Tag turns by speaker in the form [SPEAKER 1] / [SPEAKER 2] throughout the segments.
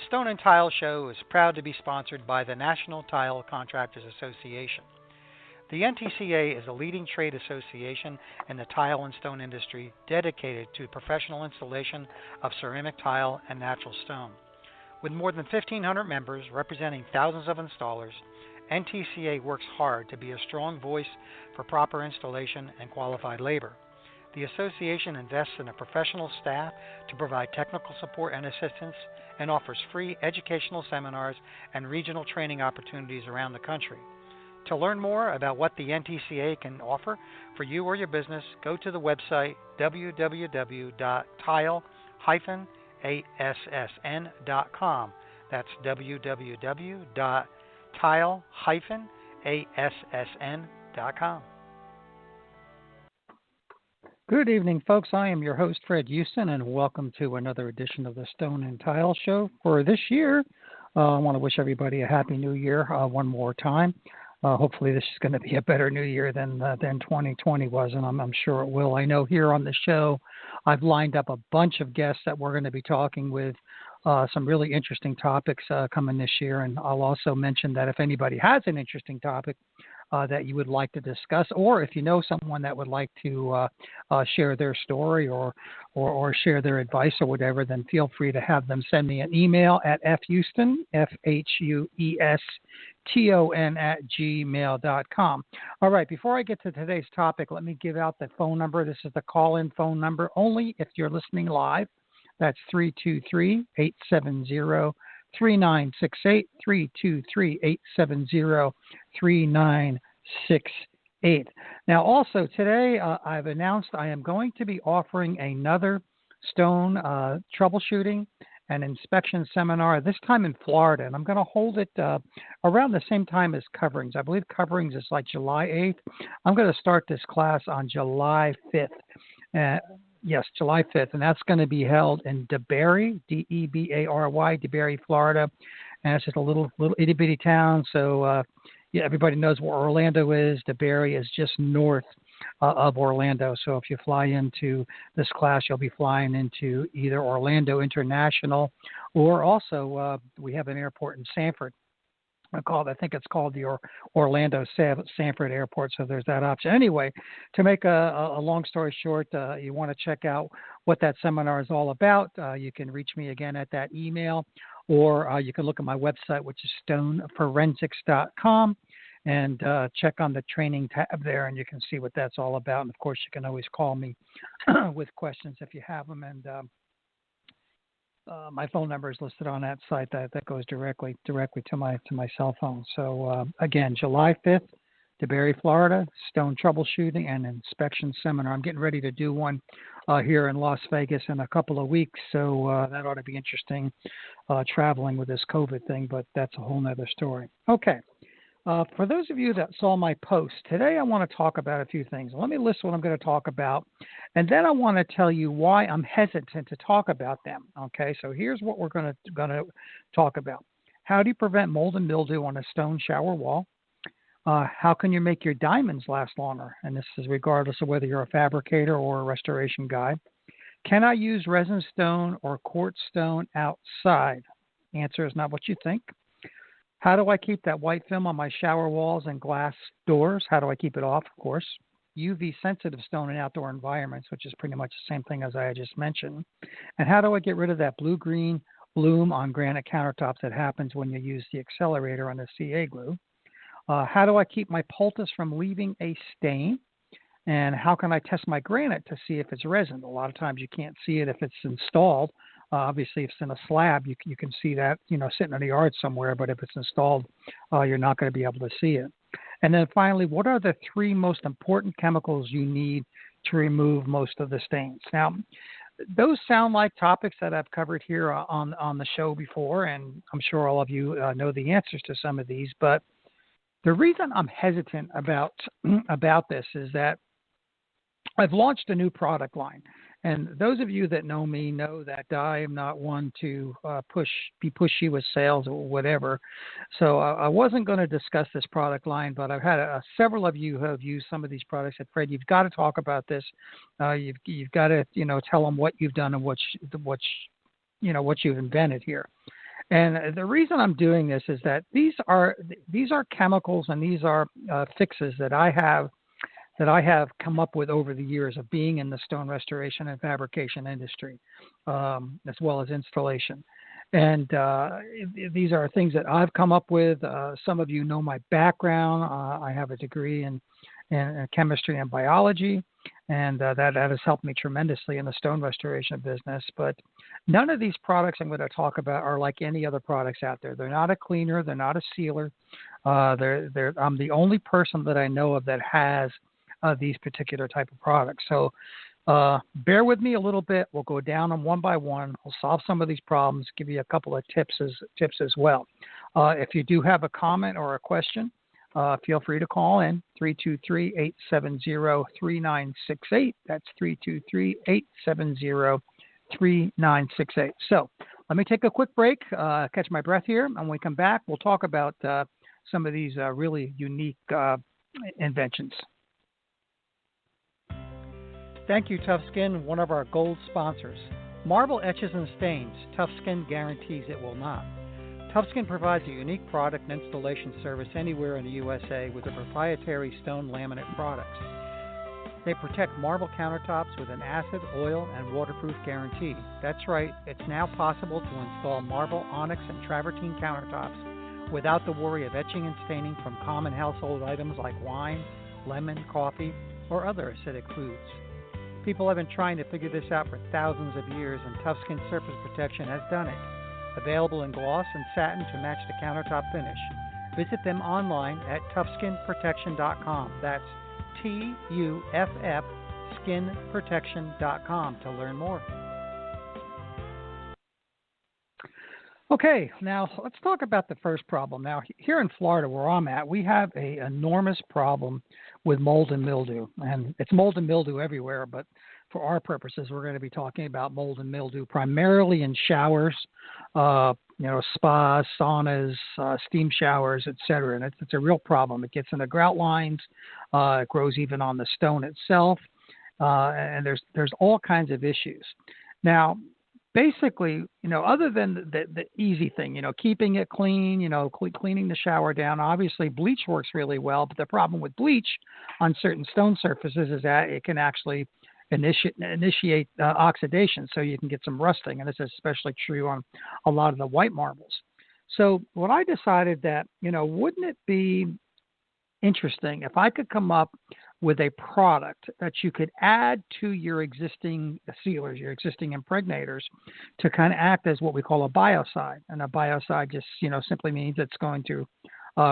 [SPEAKER 1] Stone and Tile Show is proud to be sponsored by the National Tile Contractors Association. The NTCA is a leading trade association in the tile and stone industry dedicated to professional installation of ceramic tile and natural stone. With more than 1,500 members representing thousands of installers, NTCA works hard to be a strong voice for proper installation and qualified labor. The association invests in a professional staff to provide technical support and assistance and offers free educational seminars and regional training opportunities around the country. To learn more about what the NTCA can offer for you or your business, go to the website www.tile-assn.com. That's www.tile-assn.com. Good evening, folks. I am your host, Fred Houston, and welcome to another edition of the Stone and Tile Show for this year. I want to wish everybody a happy new year one more time. Hopefully this is going to be a better new year than 2020 was, and I'm sure it will. I know here on the show I've lined up a bunch of guests that we're going to be talking with, some really interesting topics coming this year, and I'll also mention that if anybody has an interesting topic that you would like to discuss, or if you know someone that would like to share their story or share their advice or whatever, then feel free to have them send me an email at fhouston, FHUESTON @gmail.com. All right, before I get to today's topic, let me give out the phone number. This is the call-in phone number only if you're listening live. That's 323-870-3968, 323-870-3968. Now, also today, I've announced I am going to be offering another stone troubleshooting and inspection seminar, this time in Florida, and I'm going to hold it around the same time as Coverings. I believe Coverings is like July 8th. I'm going to start this class on July 5th. Yes, July 5th, and that's going to be held in DeBary, D-E-B-A-R-Y, DeBary, Florida, and it's just a little itty-bitty town, so yeah, everybody knows where Orlando is. DeBary is just north of Orlando, so if you fly into this class, you'll be flying into either Orlando International, or also we have an airport in Sanford. I think it's called the Orlando Sanford Airport, so there's that option. Anyway, to make a long story short, you want to check out what that seminar is all about. You can reach me again at that email, or you can look at my website, which is stoneforensics.com, and check on the training tab there, and you can see what that's all about. And, of course, you can always call me with questions if you have them, and my phone number is listed on that site. That goes directly to my cell phone. So again, July 5th, DeBary, Florida, stone troubleshooting and inspection seminar. I'm getting ready to do one here in Las Vegas in a couple of weeks, so that ought to be interesting traveling with this COVID thing, but that's a whole nother story. Okay. For those of you that saw my post, today I want to talk about a few things. Let me list what I'm going to talk about, and then I want to tell you why I'm hesitant to talk about them. Okay, so here's what we're going to talk about. How do you prevent mold and mildew on a stone shower wall? How can you make your diamonds last longer? And this is regardless of whether you're a fabricator or a restoration guy. Can I use resin stone or quartz stone outside? Answer is not what you think. How do I keep that white film on my shower walls and glass doors? How do I keep it off, of course? UV sensitive stone in outdoor environments, which is pretty much the same thing as I just mentioned. And how do I get rid of that blue-green bloom on granite countertops that happens when you use the accelerator on the CA glue? How do I keep my poultice from leaving a stain? And how can I test my granite to see if it's resin? A lot of times you can't see it if it's installed. Obviously, if it's in a slab, you can see that, sitting in the yard somewhere. But if it's installed, you're not going to be able to see it. And then finally, what are the 3 most important chemicals you need to remove most of the stains? Now, those sound like topics that I've covered here on the show before, and I'm sure all of you know the answers to some of these. But the reason I'm hesitant about this is that I've launched a new product line. And those of you that know me know that I am not one to be pushy with sales or whatever. So I wasn't going to discuss this product line, but I've had several of you who have used some of these products. Said, Fred, you've got to talk about this. You've got to tell them what you've done and what you've invented here. And the reason I'm doing this is that these are chemicals and these are fixes that I have come up with over the years of being in the stone restoration and fabrication industry, as well as installation. And these are things that I've come up with. Some of you know my background. I have a degree in chemistry and biology, and that has helped me tremendously in the stone restoration business. But none of these products I'm going to talk about are like any other products out there. They're not a cleaner. They're not a sealer. I'm the only person that I know of that has these particular type of products. So bear with me a little bit. We'll go down them one by one. We'll solve some of these problems, give you a couple of tips as well. If you do have a comment or a question, feel free to call in 323-870-3968. That's 323-870-3968. So let me take a quick break, catch my breath here. And when we come back, we'll talk about some of these really unique inventions. Thank you, Tough Skin, one of our gold sponsors. Marble etches and stains. Tough Skin guarantees it will not. Tough Skin provides a unique product and installation service anywhere in the USA with their proprietary stone laminate products. They protect marble countertops with an acid, oil, and waterproof guarantee. That's right, it's now possible to install marble, onyx, and travertine countertops without the worry of etching and staining from common household items like wine, lemon, coffee, or other acidic foods. People have been trying to figure this out for thousands of years, and Tough Skin Surface Protection has done it. Available in gloss and satin to match the countertop finish. Visit them online at toughskinprotection.com. That's TUFF skinprotection.com to learn more. Okay, now let's talk about the first problem. Now, here in Florida, where I'm at, we have an enormous problem with mold and mildew. And it's mold and mildew everywhere, but for our purposes, we're going to be talking about mold and mildew primarily in showers, spas, saunas, steam showers, etc. And it's a real problem. It gets in the grout lines. It grows even on the stone itself. And there's all kinds of issues. Now, basically, other than the easy thing, keeping it clean, cleaning the shower down, obviously bleach works really well. But the problem with bleach on certain stone surfaces is that it can actually initiate oxidation, so you can get some rusting. And this is especially true on a lot of the white marbles. So what I decided that, wouldn't it be interesting if I could come up with a product that you could add to your existing sealers, your existing impregnators, to kind of act as what we call a biocide. And a biocide just, simply means it's going to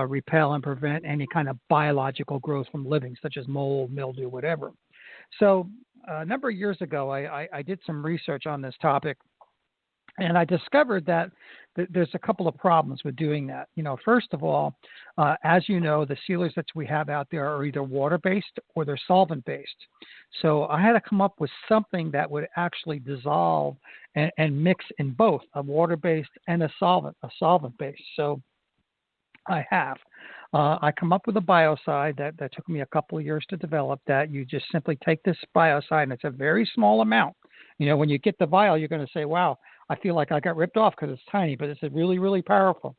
[SPEAKER 1] repel and prevent any kind of biological growth from living, such as mold, mildew, whatever. So a number of years ago, I did some research on this topic, and I discovered that there's a couple of problems with doing that. First of all, as you know, the sealers that we have out there are either water-based or they're solvent-based. So I had to come up with something that would actually dissolve and mix in both a water-based and a solvent-based. So I have. I come up with a biocide that took me a couple of years to develop, that you just simply take this biocide, and it's a very small amount. When you get the vial, you're going to say, wow, I feel like I got ripped off because it's tiny, but it's really, really powerful.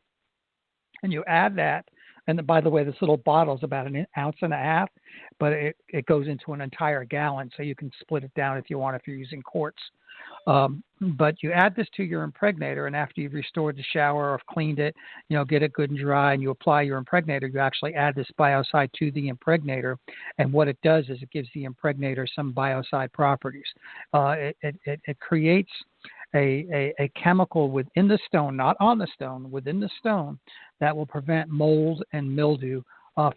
[SPEAKER 1] And you add that. And by the way, this little bottle is about an ounce and a half, but it goes into an entire gallon, so you can split it down if you want, if you're using quartz. But you add this to your impregnator, and after you've restored the shower or cleaned it, get it good and dry, and you apply your impregnator, you actually add this biocide to the impregnator. And what it does is it gives the impregnator some biocide properties. It creates a chemical within the stone, not on the stone, within the stone, that will prevent mold and mildew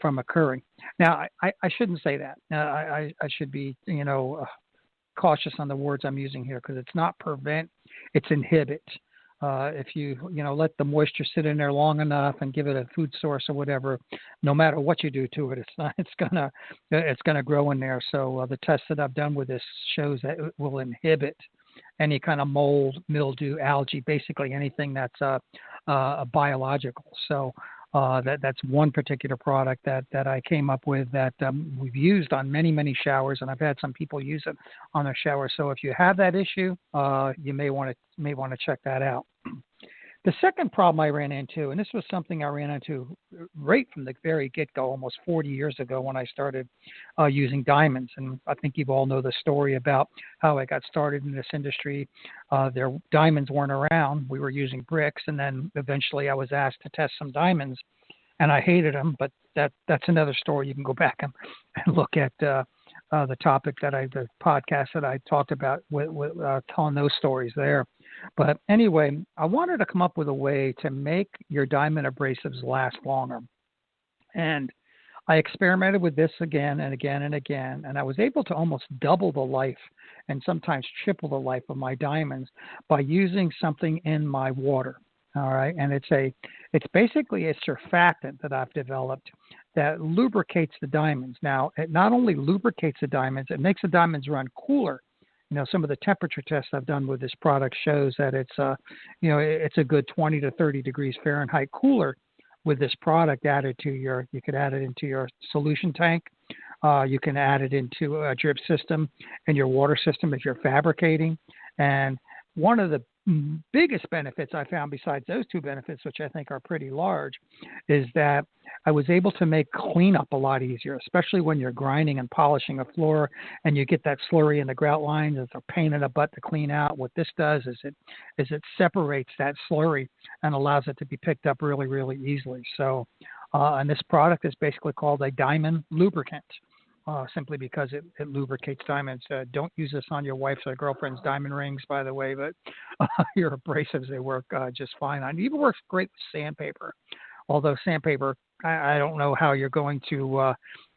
[SPEAKER 1] from occurring. Now, I shouldn't say that. I should be, cautious on the words I'm using here, because it's not prevent, it's inhibit. If you let the moisture sit in there long enough and give it a food source or whatever, no matter what you do to it, it's gonna grow in there. So the test that I've done with this shows that it will inhibit any kind of mold, mildew, algae, basically anything that's biological. So that's one particular product that I came up with that we've used on many, many showers, and I've had some people use it on their showers. So if you have that issue, you may want to check that out. The second problem I ran into, and this was something I ran into right from the very get-go, almost 40 years ago when I started using diamonds. And I think you all know the story about how I got started in this industry. Their diamonds weren't around. We were using bricks, and then eventually I was asked to test some diamonds, and I hated them. But that's another story. You can go back and look at the podcast that I talked about with telling those stories there. But anyway, I wanted to come up with a way to make your diamond abrasives last longer. And I experimented with this again and again and again, and I was able to almost double the life and sometimes triple the life of my diamonds by using something in my water. All right. And it's basically a surfactant that I've developed that lubricates the diamonds. Now, it not only lubricates the diamonds, it makes the diamonds run cooler. Some of the temperature tests I've done with this product shows that it's a good 20 to 30 degrees Fahrenheit cooler with this product added to you could add it into your solution tank. You can add it into a drip system in your water system if you're fabricating. And one of the biggest benefits I found besides those two benefits, which I think are pretty large, is that I was able to make cleanup a lot easier, especially when you're grinding and polishing a floor and you get that slurry in the grout lines. It's a pain in the butt to clean out. What this does is it separates that slurry and allows it to be picked up really, really easily. So, and this product is basically called a diamond lubricant. Simply because it lubricates diamonds. Don't use this on your wife's or girlfriend's diamond rings, by the way, but your abrasives, they work just fine. It even works great with sandpaper. Although sandpaper, I don't know how you're going to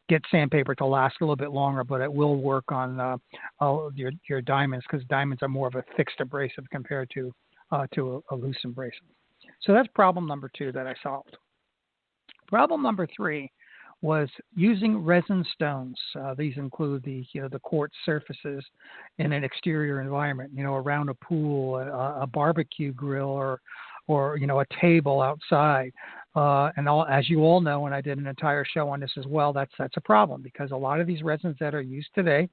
[SPEAKER 1] get sandpaper to last a little bit longer, but it will work on your diamonds because diamonds are more of a fixed abrasive compared to a loose abrasive. So that's problem number 2 that I solved. Problem number 3 was using resin stones. These include the quartz surfaces in an exterior environment, around a pool, a barbecue grill, or a table outside. And as you all know, and I did an entire show on this as well, that's a problem because a lot of these resins that are used today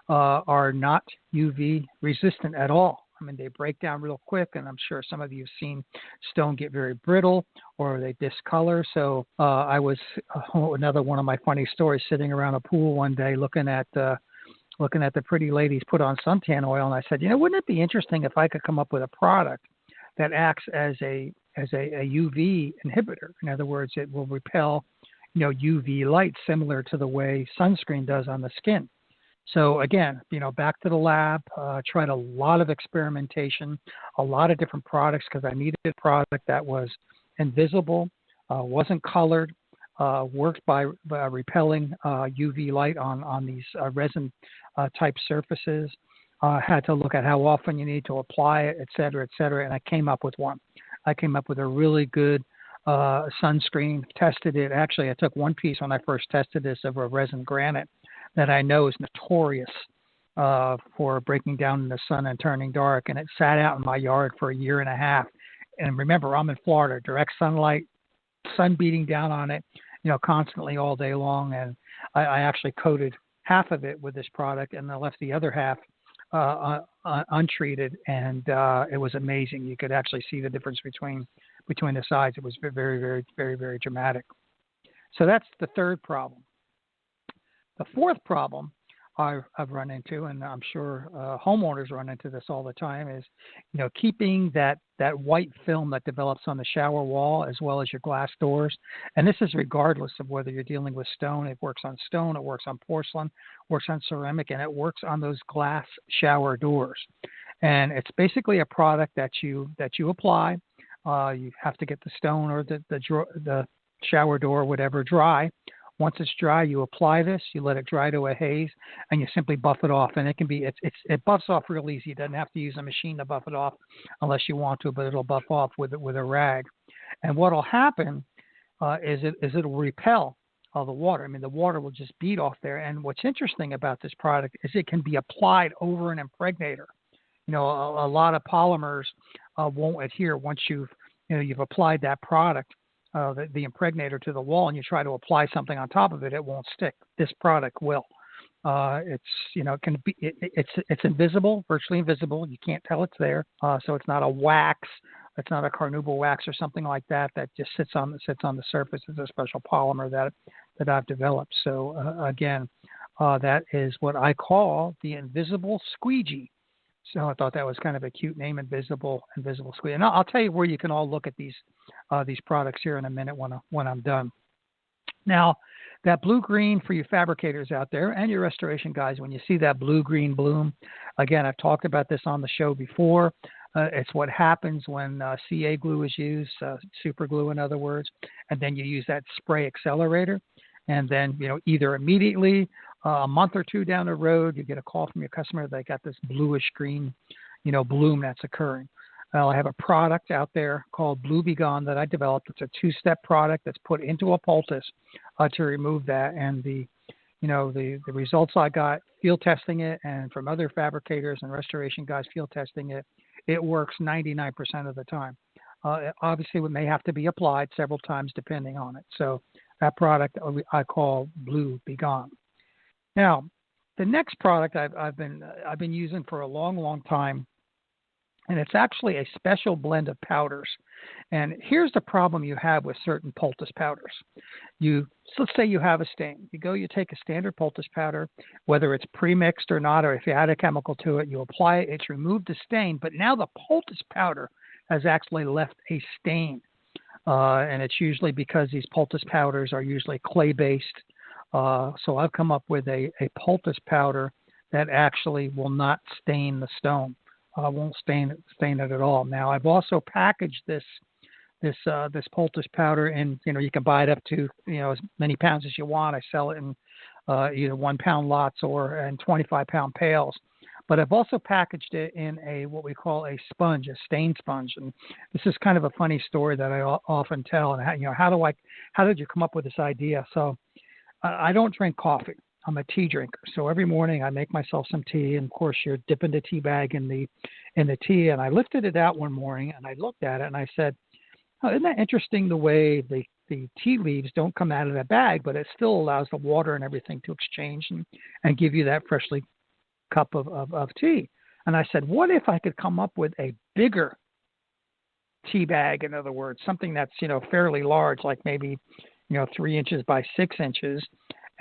[SPEAKER 1] are not UV resistant at all. I mean, they break down real quick, and I'm sure some of you have seen stone get very brittle or they discolor. So I was another one of my funny stories, sitting around a pool one day looking at the pretty ladies put on suntan oil, and I said, wouldn't it be interesting if I could come up with a product that acts as a UV inhibitor? In other words, it will repel UV light similar to the way sunscreen does on the skin. So again, back to the lab, tried a lot of experimentation, a lot of different products because I needed a product that was invisible, wasn't colored, worked by repelling UV light on these resin type surfaces. Had to look at how often you need to apply it, et cetera, and I came up with one. I came up with a really good sunscreen, tested it. Actually, I took one piece when I first tested this of a resin granite that I know is notorious for breaking down in the sun and turning dark. And it sat out in my yard for 1.5 years. And remember, I'm in Florida, direct sunlight, sun beating down on it, constantly all day long. And I actually coated half of it with this product and I left the other half untreated. And it was amazing. You could actually see the difference between the sides. It was very, very, very, very dramatic. So that's the third problem. The fourth problem I've run into, and I'm sure homeowners run into this all the time, is keeping that white film that develops on the shower wall as well as your glass doors. And this is regardless of whether you're dealing with stone. It works on stone, it works on porcelain, works on ceramic, and it works on those glass shower doors. And it's basically a product that you apply. You have to get the stone or the shower door, whatever, dry. Once it's dry, you apply this, you let it dry to a haze, and you simply buff it off. And it buffs off real easy. You don't have to use a machine to buff it off unless you want to, but it'll buff off with a rag. And what'll happen is it'll repel all the water. I mean, the water will just bead off there. And what's interesting about this product is it can be applied over an impregnator. A lot of polymers won't adhere once you've applied that product. The impregnator to the wall, and you try to apply something on top of it, it won't stick. This product will. It's invisible, virtually invisible. You can't tell it's there. So it's not a wax It's not a carnauba wax or something like that that just sits on the surface. It's a special polymer that I've developed. So again, that is what I call the invisible squeegee. So I thought that was kind of a cute name, invisible squeegee. And I'll tell you where you can all look at these products here in a minute when I'm done. Now, that blue-green for you fabricators out there and your restoration guys, when you see that blue-green bloom, again, I've talked about this on the show before. It's what happens when CA glue is used, super glue in other words, and then you use that spray accelerator. And then, either immediately, a month or two down the road, you get a call from your customer. They got this bluish-green, bloom that's occurring. Well, I have a product out there called Bluebegone that I developed. It's a two-step product that's put into a poultice to remove that. And the results I got field testing it, and from other fabricators and restoration guys field testing it, it works 99% of the time. Obviously, it may have to be applied several times depending on it. So that product I call Bluebegone. Now, the next product I've been using for a long, long time. And it's actually a special blend of powders. And here's the problem you have with certain poultice powders. Let's say you have a stain. You take a standard poultice powder, whether it's pre-mixed or not, or if you add a chemical to it, you apply it, it's removed the stain. But now the poultice powder has actually left a stain. And it's usually because these poultice powders are usually clay-based. So I've come up with a poultice powder that actually will not stain the stone. Won't stain it at all. Now I've also packaged this poultice powder, and you can buy it up to as many pounds as you want. I sell it in either 1 pound lots or in 25 pound pails. But I've also packaged it in what we call a sponge, a stain sponge. And this is kind of a funny story that I often tell. And how did you come up with this idea? So I don't drink coffee. I'm a tea drinker. So every morning I make myself some tea, and of course you're dipping the tea bag in the tea. And I lifted it out one morning and I looked at it and I said, oh, isn't that interesting the way the tea leaves don't come out of the bag, but it still allows the water and everything to exchange and give you that freshly cup of tea. And I said, what if I could come up with a bigger tea bag, in other words, something that's, fairly large, like maybe, 3 inches by 6 inches,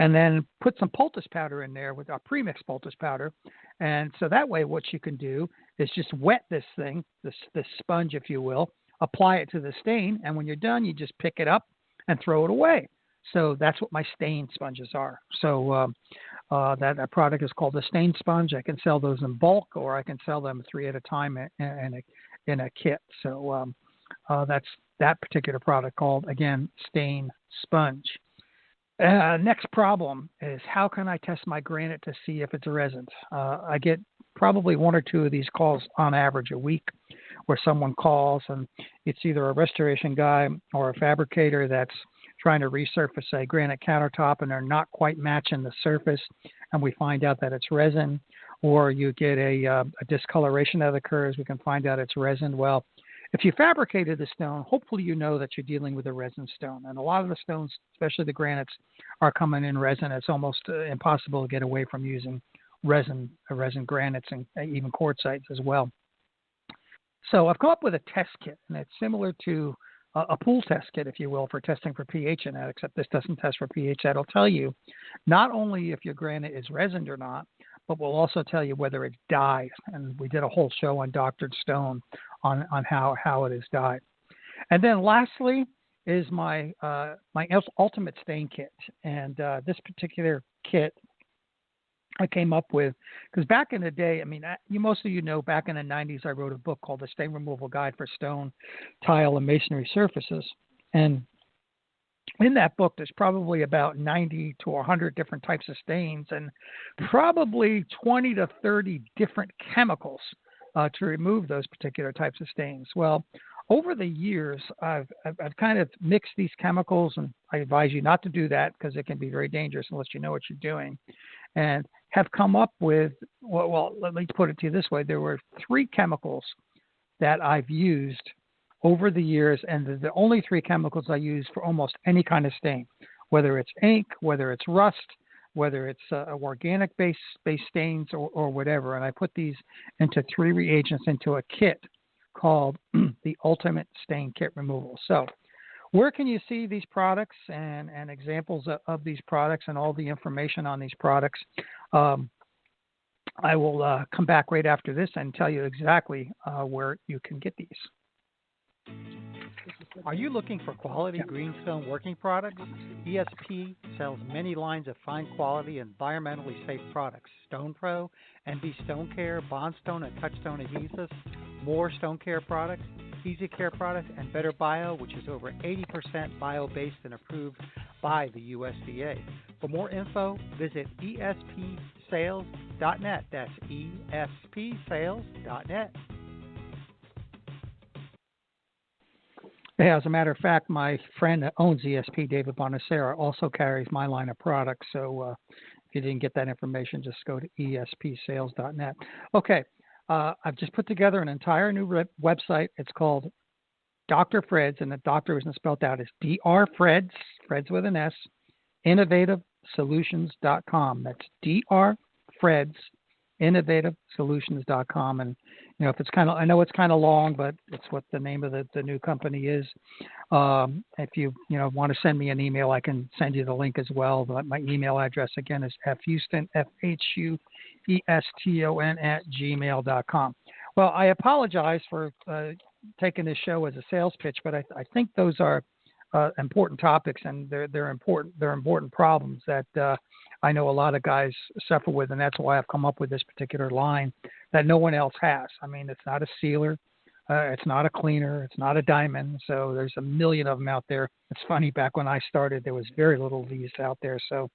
[SPEAKER 1] and then put some poultice powder in there with our premixed poultice powder. And so that way what you can do is just wet this thing, this sponge, if you will, apply it to the stain, and when you're done, you just pick it up and throw it away. So that's what my stain sponges are. So that product is called the stain sponge. I can sell those in bulk, or I can sell them 3 at a time in a kit. So that's that particular product called, again, stain sponge. Next problem is, how can I test my granite to see if it's a resin? I get probably 1 or 2 of these calls on average a week, where someone calls and it's either a restoration guy or a fabricator that's trying to resurface a granite countertop and they're not quite matching the surface, and we find out that it's resin. Or you get a discoloration that occurs. We can find out it's resin. Well, if you fabricated the stone, hopefully you know that you're dealing with a resin stone. And a lot of the stones, especially the granites, are coming in resin. It's almost impossible to get away from using resin granites and even quartzites as well. So I've come up with a test kit, and it's similar to a pool test kit, if you will, for testing for pH in that, except this doesn't test for pH. That'll tell you not only if your granite is resined or not, but will also tell you whether it's dyed. And we did a whole show on doctored stone on how it is dyed. And then lastly is my ultimate stain kit. And this particular kit I came up with because back in the day, most of you know, back in the 90s, I wrote a book called The Stain Removal Guide for Stone, Tile, and Masonry Surfaces. And in that book, there's probably about 90 to 100 different types of stains and probably 20 to 30 different chemicals to remove those particular types of stains. Well, over the years, I've kind of mixed these chemicals, and I advise you not to do that because it can be very dangerous unless you know what you're doing, and have come up with, well, let me put it to you this way. There were 3 chemicals that I've used over the years, and the only 3 chemicals I use for almost any kind of stain, whether it's ink, whether it's rust, whether it's organic-based stains or whatever. And I put these into 3 reagents into a kit called the Ultimate Stain Kit Removal. So where can you see these products and examples of these products and all the information on these products? I will come back right after this and tell you exactly where you can get these.
[SPEAKER 2] Are you looking for quality greenstone working products? ESP sells many lines of fine quality, environmentally safe products. Stone Pro, NB Stone Care, Bond Stone and Touchstone adhesives, more Stone Care products, Easy Care products, and Better Bio, which is over 80% bio-based and approved by the USDA. For more info, visit espsales.net. That's espsales.net.
[SPEAKER 1] Yeah, as a matter of fact, my friend that owns ESP, David Bonacera, also carries my line of products. So if you didn't get that information, just go to espsales.net. Okay, I've just put together an entire new website. It's called Dr. Fred's, and the doctor isn't spelled out. It's Dr. Fred's, Fred's with an S, innovativesolutions.com. That's Dr. Fred's, innovativesolutions.com. And if it's I know it's kind of long, but it's what the name of the new company is. If you want to send me an email, I can send you the link as well. But my email address again is fhouston, FHUESTON @gmail.com. Well, I apologize for taking this show as a sales pitch, but I think those are important topics, and they're important problems that I know a lot of guys suffer with, and that's why I've come up with this particular line that no one else has. I mean, it's not a sealer, it's not a cleaner, it's not a diamond. So there's a million of them out there. It's funny, back when I started, there was very little of these out there. So,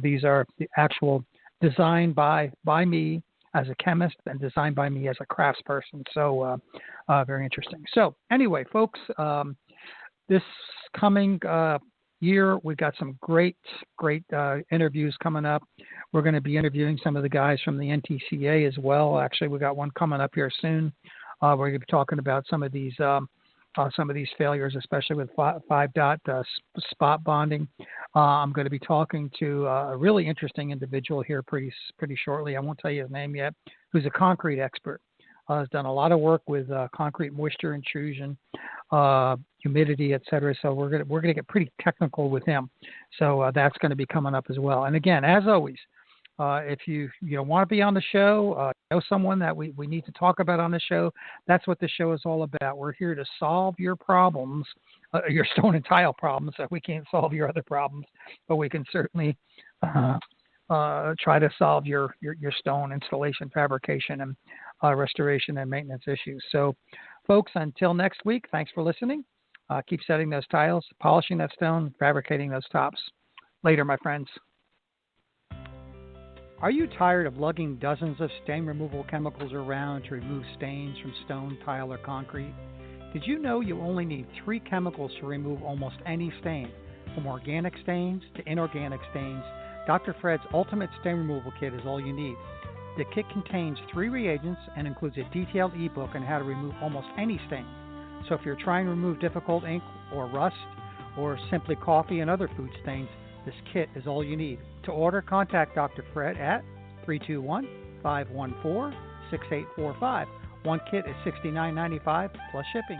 [SPEAKER 1] these are the actual designed by me as a chemist and designed by me as a craftsperson. So very interesting. So anyway, folks, this coming year, we've got some great interviews coming up. We're going to be interviewing some of the guys from the NTCA as well. Actually, we got one coming up here soon. We're going to be talking about some of these failures, especially with 5-dot spot bonding. I'm going to be talking to a really interesting individual here pretty shortly. I won't tell you his name yet. Who's a concrete expert. Has done a lot of work with concrete moisture intrusion, humidity, etc. So we're gonna get pretty technical with him. So that's going to be coming up as well. And again, as always, if you want to be on the show, know someone that we need to talk about on the show, that's what the show is all about. We're here to solve your problems, your stone and tile problems. We can't solve your other problems, but we can certainly try to solve your stone installation, fabrication, and restoration and maintenance issues. So, folks, until next week, thanks for listening. Keep setting those tiles, polishing that stone, fabricating those tops. Later, my friends.
[SPEAKER 2] Are you tired of lugging dozens of stain removal chemicals around to remove stains from stone, tile, or concrete? Did you know you only need 3 chemicals to remove almost any stain? From organic stains to inorganic stains, Dr. Fred's Ultimate Stain Removal Kit is all you need. The kit contains 3 reagents and includes a detailed ebook on how to remove almost any stain. So if you're trying to remove difficult ink or rust or simply coffee and other food stains, this kit is all you need. To order, contact Dr. Fred at 321-514-6845. One kit is $69.95 plus shipping.